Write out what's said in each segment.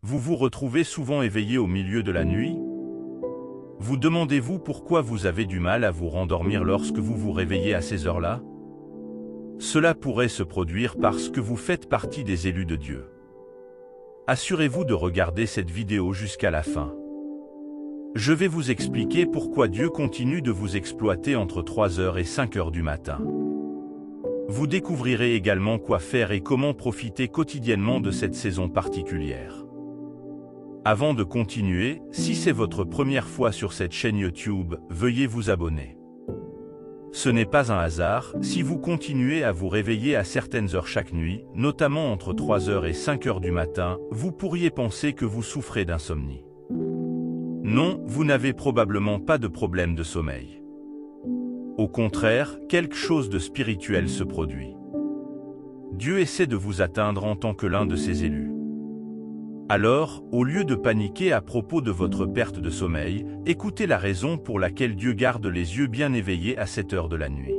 Vous vous retrouvez souvent éveillé au milieu de la nuit? Vous demandez-vous pourquoi vous avez du mal à vous rendormir lorsque vous vous réveillez à ces heures-là? Cela pourrait se produire parce que vous faites partie des élus de Dieu. Assurez-vous de regarder cette vidéo jusqu'à la fin. Je vais vous expliquer pourquoi Dieu continue de vous exploiter entre 3h et 5h du matin. Vous découvrirez également quoi faire et comment profiter quotidiennement de cette saison particulière. Avant de continuer, si c'est votre première fois sur cette chaîne YouTube, veuillez vous abonner. Ce n'est pas un hasard si vous continuez à vous réveiller à certaines heures chaque nuit, notamment entre 3h et 5h du matin, vous pourriez penser que vous souffrez d'insomnie. Non, vous n'avez probablement pas de problème de sommeil. Au contraire, quelque chose de spirituel se produit. Dieu essaie de vous atteindre en tant que l'un de ses élus. Alors, au lieu de paniquer à propos de votre perte de sommeil, écoutez la raison pour laquelle Dieu garde les yeux bien éveillés à cette heure de la nuit.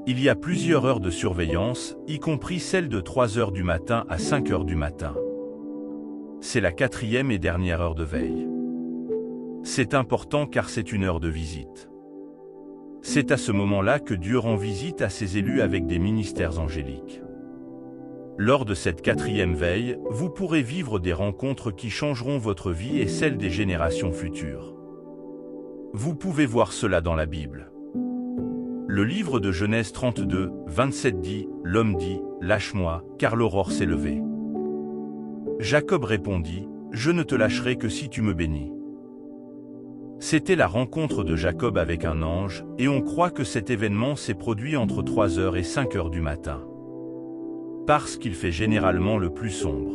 Il y a plusieurs heures de surveillance, y compris celle de 3h du matin à 5h du matin. C'est la 4e et dernière heure de veille. C'est important car c'est une heure de visite. C'est à ce moment-là que Dieu rend visite à ses élus avec des ministères angéliques. Lors de cette 4e veille, vous pourrez vivre des rencontres qui changeront votre vie et celle des générations futures. Vous pouvez voir cela dans la Bible. Le livre de Genèse 32, 27 dit, « L'homme dit, lâche-moi, car l'aurore s'est levée. » Jacob répondit, « Je ne te lâcherai que si tu me bénis. » C'était la rencontre de Jacob avec un ange, et on croit que cet événement s'est produit entre 3h et 5h du matin. Parce qu'il fait généralement le plus sombre.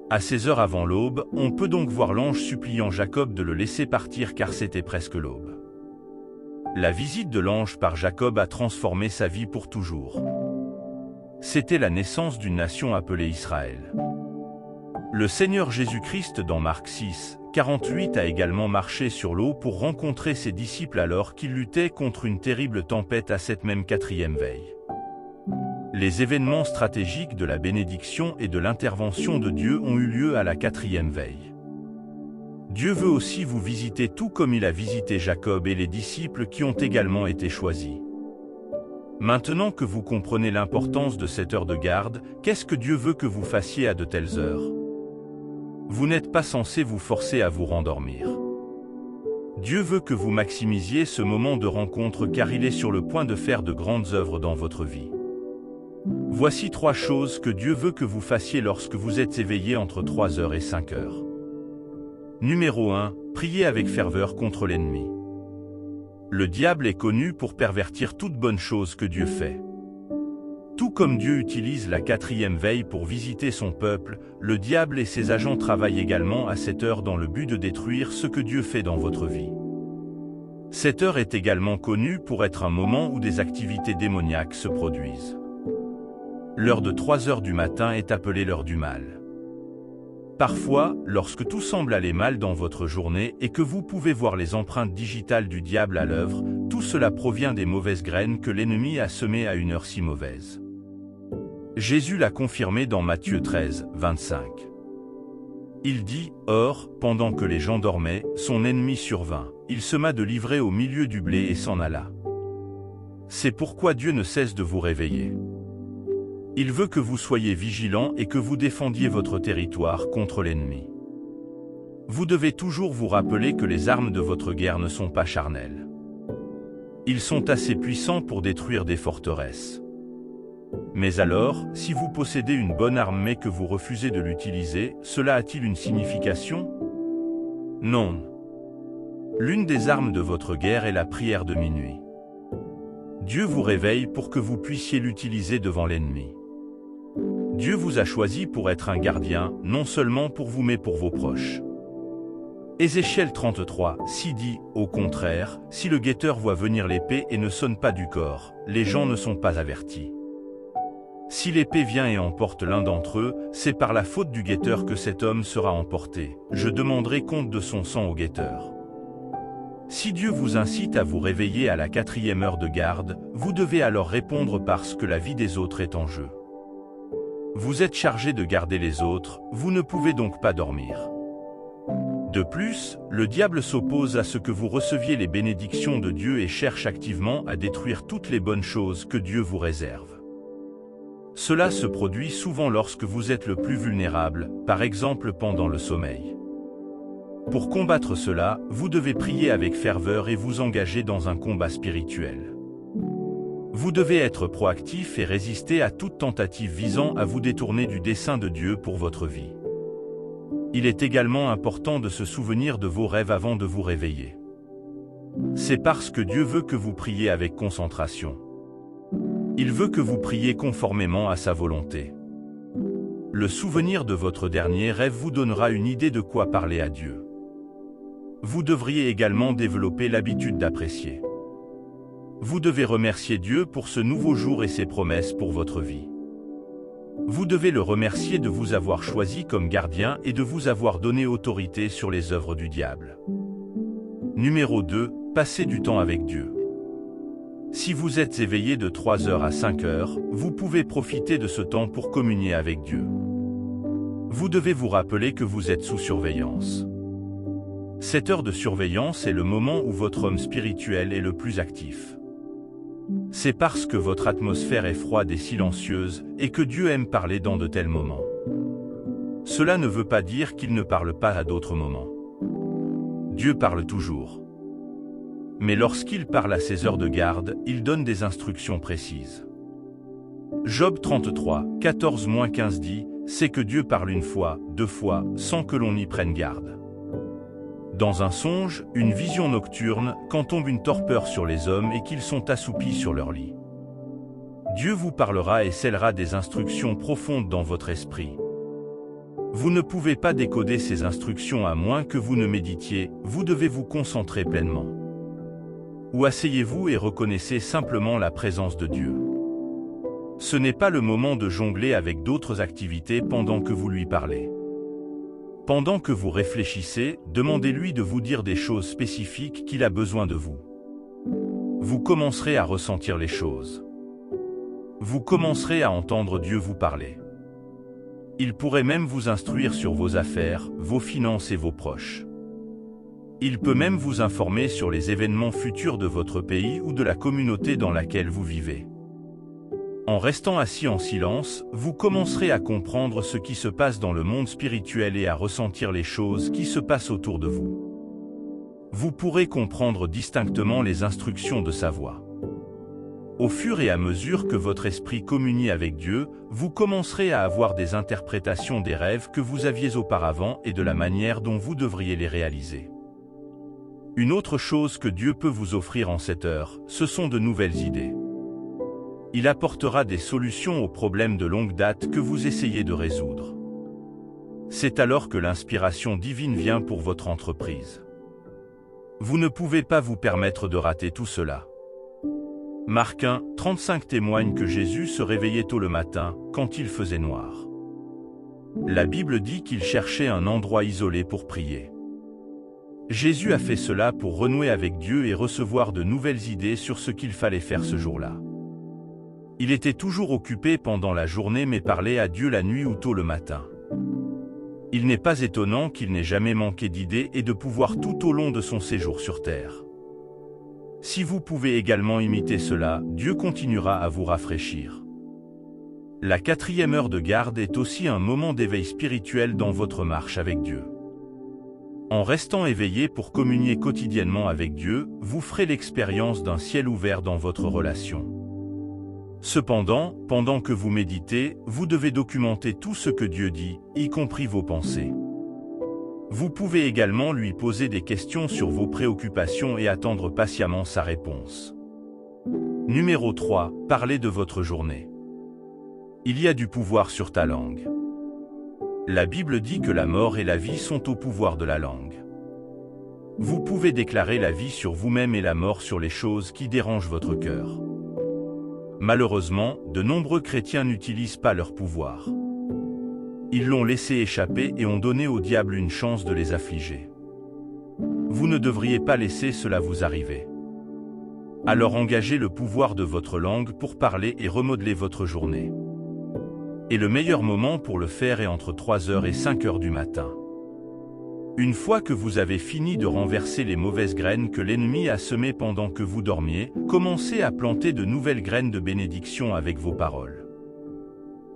À ces heures avant l'aube, on peut donc voir l'ange suppliant Jacob de le laisser partir car c'était presque l'aube. La visite de l'ange par Jacob a transformé sa vie pour toujours. C'était la naissance d'une nation appelée Israël. Le Seigneur Jésus-Christ dans Marc 6, 48 a également marché sur l'eau pour rencontrer ses disciples alors qu'ils luttaient contre une terrible tempête à cette même 4e veille. Les événements stratégiques de la bénédiction et de l'intervention de Dieu ont eu lieu à la 4e veille. Dieu veut aussi vous visiter tout comme il a visité Jacob et les disciples qui ont également été choisis. Maintenant que vous comprenez l'importance de cette heure de garde, qu'est-ce que Dieu veut que vous fassiez à de telles heures? Vous n'êtes pas censé vous forcer à vous rendormir. Dieu veut que vous maximisiez ce moment de rencontre car il est sur le point de faire de grandes œuvres dans votre vie. Voici 3 choses que Dieu veut que vous fassiez lorsque vous êtes éveillé entre 3h et 5h. Numéro 1. Priez avec ferveur contre l'ennemi. Le diable est connu pour pervertir toute bonne chose que Dieu fait. Tout comme Dieu utilise la 4e veille pour visiter son peuple, le diable et ses agents travaillent également à cette heure dans le but de détruire ce que Dieu fait dans votre vie. Cette heure est également connue pour être un moment où des activités démoniaques se produisent. L'heure de 3h du matin est appelée l'heure du mal. Parfois, lorsque tout semble aller mal dans votre journée et que vous pouvez voir les empreintes digitales du diable à l'œuvre, tout cela provient des mauvaises graines que l'ennemi a semées à une heure si mauvaise. Jésus l'a confirmé dans Matthieu 13, 25. Il dit, « Or, pendant que les gens dormaient, son ennemi survint. Il sema de l'ivraie au milieu du blé et s'en alla. » C'est pourquoi Dieu ne cesse de vous réveiller. Il veut que vous soyez vigilants et que vous défendiez votre territoire contre l'ennemi. Vous devez toujours vous rappeler que les armes de votre guerre ne sont pas charnelles. Ils sont assez puissants pour détruire des forteresses. Mais alors, si vous possédez une bonne arme mais que vous refusez de l'utiliser, cela a-t-il une signification? Non. L'une des armes de votre guerre est la prière de minuit. Dieu vous réveille pour que vous puissiez l'utiliser devant l'ennemi. Dieu vous a choisi pour être un gardien, non seulement pour vous mais pour vos proches. Ézéchiel 33, 6 dit, « Au contraire, si le guetteur voit venir l'épée et ne sonne pas du corps, les gens ne sont pas avertis. Si l'épée vient et emporte l'un d'entre eux, c'est par la faute du guetteur que cet homme sera emporté. Je demanderai compte de son sang au guetteur. » Si Dieu vous incite à vous réveiller à la 4e heure de garde, vous devez alors répondre parce que la vie des autres est en jeu. Vous êtes chargé de garder les autres, vous ne pouvez donc pas dormir. De plus, le diable s'oppose à ce que vous receviez les bénédictions de Dieu et cherche activement à détruire toutes les bonnes choses que Dieu vous réserve. Cela se produit souvent lorsque vous êtes le plus vulnérable, par exemple pendant le sommeil. Pour combattre cela, vous devez prier avec ferveur et vous engager dans un combat spirituel. Vous devez être proactif et résister à toute tentative visant à vous détourner du dessein de Dieu pour votre vie. Il est également important de se souvenir de vos rêves avant de vous réveiller. C'est parce que Dieu veut que vous priez avec concentration. Il veut que vous priez conformément à sa volonté. Le souvenir de votre dernier rêve vous donnera une idée de quoi parler à Dieu. Vous devriez également développer l'habitude d'apprécier. Vous devez remercier Dieu pour ce nouveau jour et ses promesses pour votre vie. Vous devez le remercier de vous avoir choisi comme gardien et de vous avoir donné autorité sur les œuvres du diable. Numéro 2. Passez du temps avec Dieu. Si vous êtes éveillé de 3h à 5h, vous pouvez profiter de ce temps pour communier avec Dieu. Vous devez vous rappeler que vous êtes sous surveillance. Cette heure de surveillance est le moment où votre homme spirituel est le plus actif. C'est parce que votre atmosphère est froide et silencieuse et que Dieu aime parler dans de tels moments. Cela ne veut pas dire qu'il ne parle pas à d'autres moments. Dieu parle toujours. Mais lorsqu'il parle à ses heures de garde, il donne des instructions précises. Job 33, 14-15 dit, « C'est que Dieu parle une fois, 2 fois, sans que l'on y prenne garde. » Dans un songe, une vision nocturne, quand tombe une torpeur sur les hommes et qu'ils sont assoupis sur leur lit. Dieu vous parlera et scellera des instructions profondes dans votre esprit. Vous ne pouvez pas décoder ces instructions à moins que vous ne méditiez, vous devez vous concentrer pleinement. Ou asseyez-vous et reconnaissez simplement la présence de Dieu. Ce n'est pas le moment de jongler avec d'autres activités pendant que vous lui parlez. Pendant que vous réfléchissez, demandez-lui de vous dire des choses spécifiques qu'il a besoin de vous. Vous commencerez à ressentir les choses. Vous commencerez à entendre Dieu vous parler. Il pourrait même vous instruire sur vos affaires, vos finances et vos proches. Il peut même vous informer sur les événements futurs de votre pays ou de la communauté dans laquelle vous vivez. En restant assis en silence, vous commencerez à comprendre ce qui se passe dans le monde spirituel et à ressentir les choses qui se passent autour de vous. Vous pourrez comprendre distinctement les instructions de sa voix. Au fur et à mesure que votre esprit communie avec Dieu, vous commencerez à avoir des interprétations des rêves que vous aviez auparavant et de la manière dont vous devriez les réaliser. Une autre chose que Dieu peut vous offrir en cette heure, ce sont de nouvelles idées. Il apportera des solutions aux problèmes de longue date que vous essayez de résoudre. C'est alors que l'inspiration divine vient pour votre entreprise. Vous ne pouvez pas vous permettre de rater tout cela. Marc 1, 35 témoigne que Jésus se réveillait tôt le matin, quand il faisait noir. La Bible dit qu'il cherchait un endroit isolé pour prier. Jésus a fait cela pour renouer avec Dieu et recevoir de nouvelles idées sur ce qu'il fallait faire ce jour-là. Il était toujours occupé pendant la journée mais parlait à Dieu la nuit ou tôt le matin. Il n'est pas étonnant qu'il n'ait jamais manqué d'idées et de pouvoir tout au long de son séjour sur terre. Si vous pouvez également imiter cela, Dieu continuera à vous rafraîchir. La 4e heure de garde est aussi un moment d'éveil spirituel dans votre marche avec Dieu. En restant éveillé pour communier quotidiennement avec Dieu, vous ferez l'expérience d'un ciel ouvert dans votre relation. Cependant, pendant que vous méditez, vous devez documenter tout ce que Dieu dit, y compris vos pensées. Vous pouvez également lui poser des questions sur vos préoccupations et attendre patiemment sa réponse. Numéro 3. Parlez de votre journée. Il y a du pouvoir sur ta langue. La Bible dit que la mort et la vie sont au pouvoir de la langue. Vous pouvez déclarer la vie sur vous-même et la mort sur les choses qui dérangent votre cœur. Malheureusement, de nombreux chrétiens n'utilisent pas leur pouvoir. Ils l'ont laissé échapper et ont donné au diable une chance de les affliger. Vous ne devriez pas laisser cela vous arriver. Alors engagez le pouvoir de votre langue pour parler et remodeler votre journée. Et le meilleur moment pour le faire est entre 3 heures et 5 heures du matin. Une fois que vous avez fini de renverser les mauvaises graines que l'ennemi a semées pendant que vous dormiez, commencez à planter de nouvelles graines de bénédiction avec vos paroles.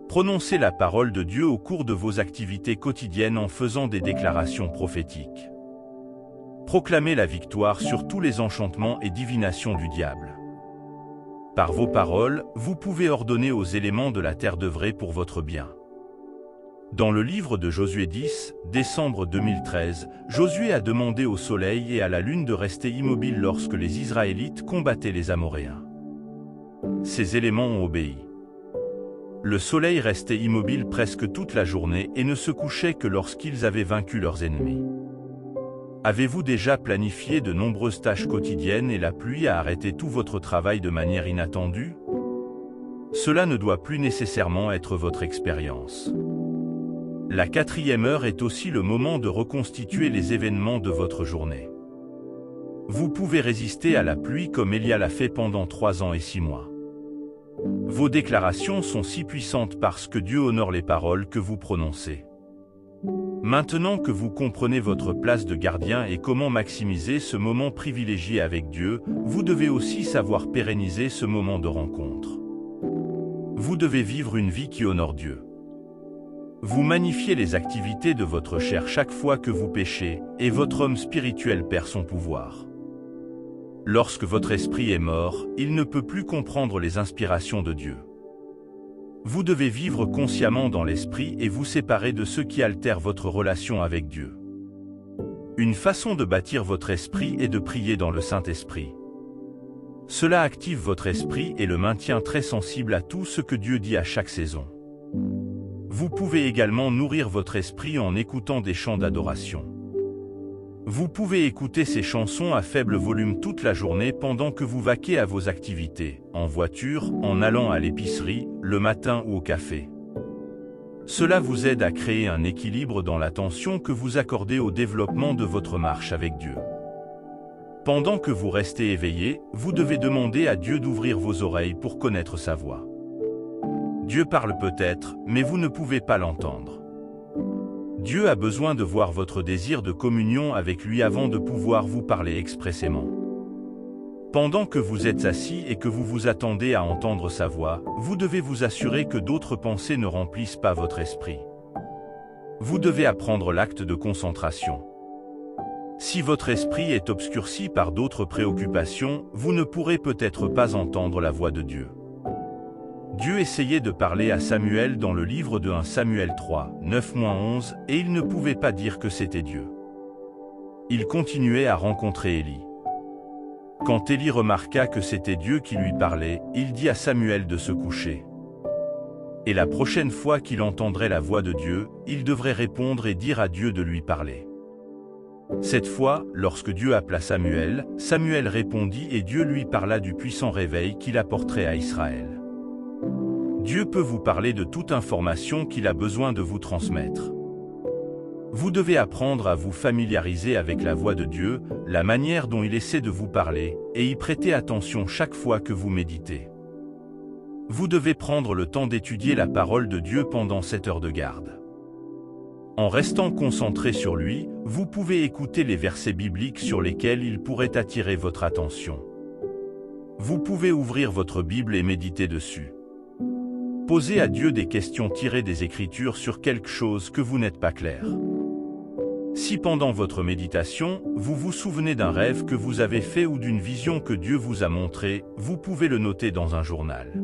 Prononcez la parole de Dieu au cours de vos activités quotidiennes en faisant des déclarations prophétiques. Proclamez la victoire sur tous les enchantements et divinations du diable. Par vos paroles, vous pouvez ordonner aux éléments de la terre d'œuvrer pour votre bien. Dans le livre de Josué 10, décembre 2013, Josué a demandé au soleil et à la lune de rester immobiles lorsque les Israélites combattaient les Amoréens. Ces éléments ont obéi. Le soleil restait immobile presque toute la journée et ne se couchait que lorsqu'ils avaient vaincu leurs ennemis. Avez-vous déjà planifié de nombreuses tâches quotidiennes et la pluie a arrêté tout votre travail de manière inattendue? Cela ne doit plus nécessairement être votre expérience. La 4e heure est aussi le moment de reconstituer les événements de votre journée. Vous pouvez résister à la pluie comme Élia l'a fait pendant 3 ans et 6 mois. Vos déclarations sont si puissantes parce que Dieu honore les paroles que vous prononcez. Maintenant que vous comprenez votre place de gardien et comment maximiser ce moment privilégié avec Dieu, vous devez aussi savoir pérenniser ce moment de rencontre. Vous devez vivre une vie qui honore Dieu. Vous magnifiez les activités de votre chair chaque fois que vous péchez, et votre homme spirituel perd son pouvoir. Lorsque votre esprit est mort, il ne peut plus comprendre les inspirations de Dieu. Vous devez vivre consciemment dans l'esprit et vous séparer de ceux qui altèrent votre relation avec Dieu. Une façon de bâtir votre esprit est de prier dans le Saint-Esprit. Cela active votre esprit et le maintient très sensible à tout ce que Dieu dit à chaque saison. Vous pouvez également nourrir votre esprit en écoutant des chants d'adoration. Vous pouvez écouter ces chansons à faible volume toute la journée pendant que vous vaquez à vos activités, en voiture, en allant à l'épicerie, le matin ou au café. Cela vous aide à créer un équilibre dans l'attention que vous accordez au développement de votre marche avec Dieu. Pendant que vous restez éveillé, vous devez demander à Dieu d'ouvrir vos oreilles pour connaître sa voix. Dieu parle peut-être, mais vous ne pouvez pas l'entendre. Dieu a besoin de voir votre désir de communion avec lui avant de pouvoir vous parler expressément. Pendant que vous êtes assis et que vous vous attendez à entendre sa voix, vous devez vous assurer que d'autres pensées ne remplissent pas votre esprit. Vous devez apprendre l'acte de concentration. Si votre esprit est obscurci par d'autres préoccupations, vous ne pourrez peut-être pas entendre la voix de Dieu. Dieu essayait de parler à Samuel dans le livre de 1 Samuel 3, 9-11, et il ne pouvait pas dire que c'était Dieu. Il continuait à rencontrer Élie. Quand Élie remarqua que c'était Dieu qui lui parlait, il dit à Samuel de se coucher. Et la prochaine fois qu'il entendrait la voix de Dieu, il devrait répondre et dire à Dieu de lui parler. Cette fois, lorsque Dieu appela Samuel, Samuel répondit et Dieu lui parla du puissant réveil qu'il apporterait à Israël. Dieu peut vous parler de toute information qu'il a besoin de vous transmettre. Vous devez apprendre à vous familiariser avec la voix de Dieu, la manière dont il essaie de vous parler, et y prêter attention chaque fois que vous méditez. Vous devez prendre le temps d'étudier la parole de Dieu pendant cette heure de garde. En restant concentré sur lui, vous pouvez écouter les versets bibliques sur lesquels il pourrait attirer votre attention. Vous pouvez ouvrir votre Bible et méditer dessus. Posez à Dieu des questions tirées des Écritures sur quelque chose que vous n'êtes pas clair. Si pendant votre méditation, vous vous souvenez d'un rêve que vous avez fait ou d'une vision que Dieu vous a montrée, vous pouvez le noter dans un journal.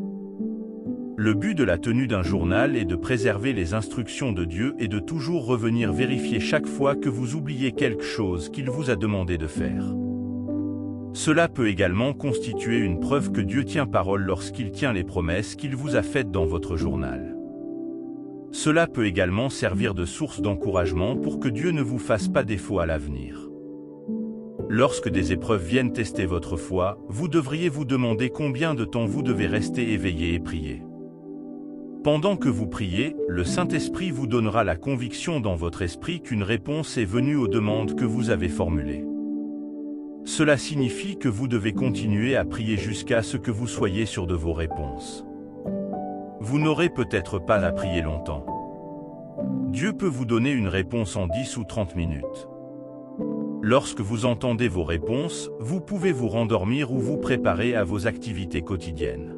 Le but de la tenue d'un journal est de préserver les instructions de Dieu et de toujours revenir vérifier chaque fois que vous oubliez quelque chose qu'il vous a demandé de faire. Cela peut également constituer une preuve que Dieu tient parole lorsqu'il tient les promesses qu'il vous a faites dans votre journal. Cela peut également servir de source d'encouragement pour que Dieu ne vous fasse pas défaut à l'avenir. Lorsque des épreuves viennent tester votre foi, vous devriez vous demander combien de temps vous devez rester éveillé et prier. Pendant que vous priez, le Saint-Esprit vous donnera la conviction dans votre esprit qu'une réponse est venue aux demandes que vous avez formulées. Cela signifie que vous devez continuer à prier jusqu'à ce que vous soyez sûr de vos réponses. vous n'aurez peut-être pas à prier longtemps. Dieu peut vous donner une réponse en 10 ou 30 minutes. Lorsque vous entendez vos réponses, vous pouvez vous rendormir ou vous préparer à vos activités quotidiennes.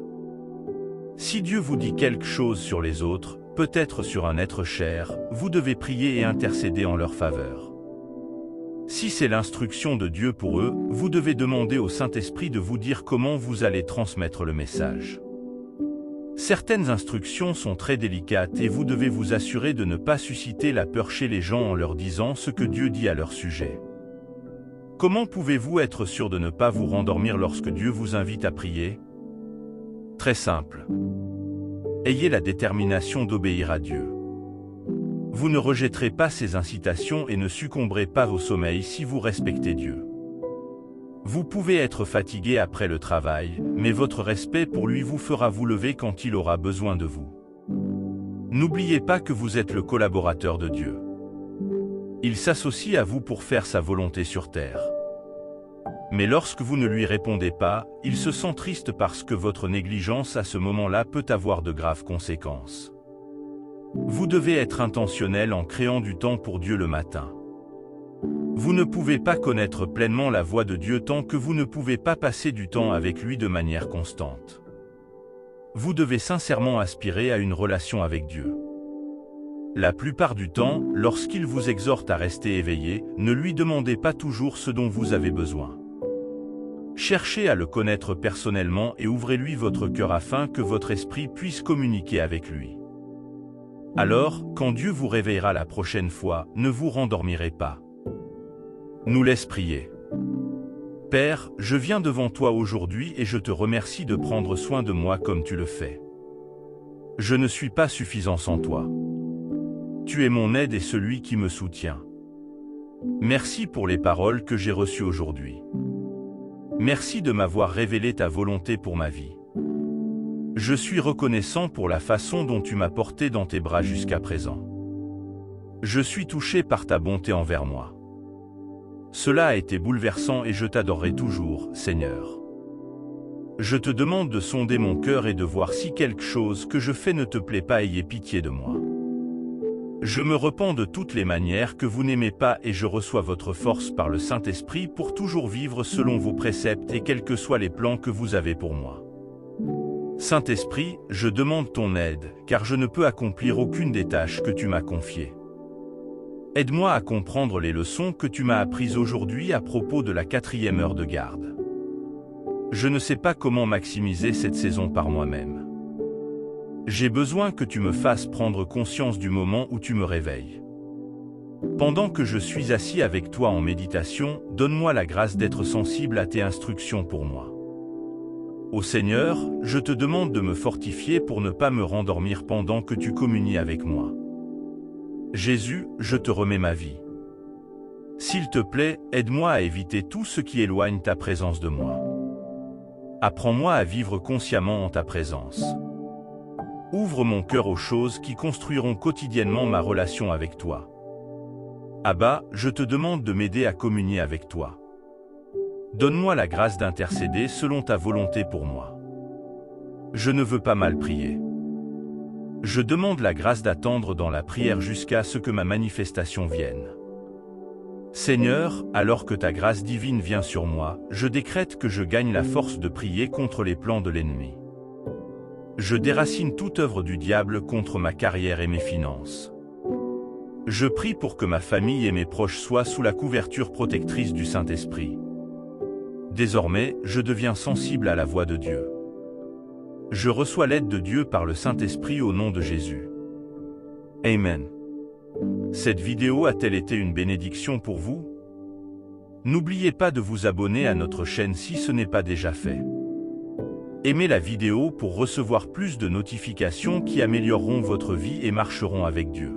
Si Dieu vous dit quelque chose sur les autres, peut-être sur un être cher, vous devez prier et intercéder en leur faveur. Si c'est l'instruction de Dieu pour eux, vous devez demander au Saint-Esprit de vous dire comment vous allez transmettre le message. Certaines instructions sont très délicates et vous devez vous assurer de ne pas susciter la peur chez les gens en leur disant ce que Dieu dit à leur sujet. Comment pouvez-vous être sûr de ne pas vous rendormir lorsque Dieu vous invite à prier? Très simple. Ayez la détermination d'obéir à Dieu. Vous ne rejetterez pas ses incitations et ne succomberez pas au sommeil si vous respectez Dieu. Vous pouvez être fatigué après le travail, mais votre respect pour lui vous fera vous lever quand il aura besoin de vous. N'oubliez pas que vous êtes le collaborateur de Dieu. Il s'associe à vous pour faire sa volonté sur terre. Mais lorsque vous ne lui répondez pas, il se sent triste parce que votre négligence à ce moment-là peut avoir de graves conséquences. Vous devez être intentionnel en créant du temps pour Dieu le matin. Vous ne pouvez pas connaître pleinement la voix de Dieu tant que vous ne pouvez pas passer du temps avec lui de manière constante. Vous devez sincèrement aspirer à une relation avec Dieu. La plupart du temps, lorsqu'il vous exhorte à rester éveillé, ne lui demandez pas toujours ce dont vous avez besoin. Cherchez à le connaître personnellement et ouvrez-lui votre cœur afin que votre esprit puisse communiquer avec lui. Alors, quand Dieu vous réveillera la prochaine fois, ne vous rendormirez pas. Nous laisse prier. Père, je viens devant toi aujourd'hui et je te remercie de prendre soin de moi comme tu le fais. Je ne suis pas suffisant sans toi. Tu es mon aide et celui qui me soutient. Merci pour les paroles que j'ai reçues aujourd'hui. Merci de m'avoir révélé ta volonté pour ma vie. Je suis reconnaissant pour la façon dont tu m'as porté dans tes bras jusqu'à présent. Je suis touché par ta bonté envers moi. Cela a été bouleversant et je t'adorerai toujours, Seigneur. Je te demande de sonder mon cœur et de voir si quelque chose que je fais ne te plaît pas, ayez pitié de moi. Je me repens de toutes les manières que vous n'aimez pas et je reçois votre force par le Saint-Esprit pour toujours vivre selon vos préceptes et quels que soient les plans que vous avez pour moi. Saint-Esprit, je demande ton aide, car je ne peux accomplir aucune des tâches que tu m'as confiées. Aide-moi à comprendre les leçons que tu m'as apprises aujourd'hui à propos de la 4e heure de garde. Je ne sais pas comment maximiser cette saison par moi-même. J'ai besoin que tu me fasses prendre conscience du moment où tu me réveilles. Pendant que je suis assis avec toi en méditation, donne-moi la grâce d'être sensible à tes instructions pour moi. Ô Seigneur, je te demande de me fortifier pour ne pas me rendormir pendant que tu communies avec moi. Jésus, je te remets ma vie. S'il te plaît, aide-moi à éviter tout ce qui éloigne ta présence de moi. Apprends-moi à vivre consciemment en ta présence. Ouvre mon cœur aux choses qui construiront quotidiennement ma relation avec toi. Abba, je te demande de m'aider à communier avec toi. Donne-moi la grâce d'intercéder selon ta volonté pour moi. Je ne veux pas mal prier. Je demande la grâce d'attendre dans la prière jusqu'à ce que ma manifestation vienne. Seigneur, alors que ta grâce divine vient sur moi, je décrète que je gagne la force de prier contre les plans de l'ennemi. Je déracine toute œuvre du diable contre ma carrière et mes finances. Je prie pour que ma famille et mes proches soient sous la couverture protectrice du Saint-Esprit. Désormais, je deviens sensible à la voix de Dieu. Je reçois l'aide de Dieu par le Saint-Esprit au nom de Jésus. Amen. Cette vidéo a-t-elle été une bénédiction pour vous? N'oubliez pas de vous abonner à notre chaîne si ce n'est pas déjà fait. Aimez la vidéo pour recevoir plus de notifications qui amélioreront votre vie et marcheront avec Dieu.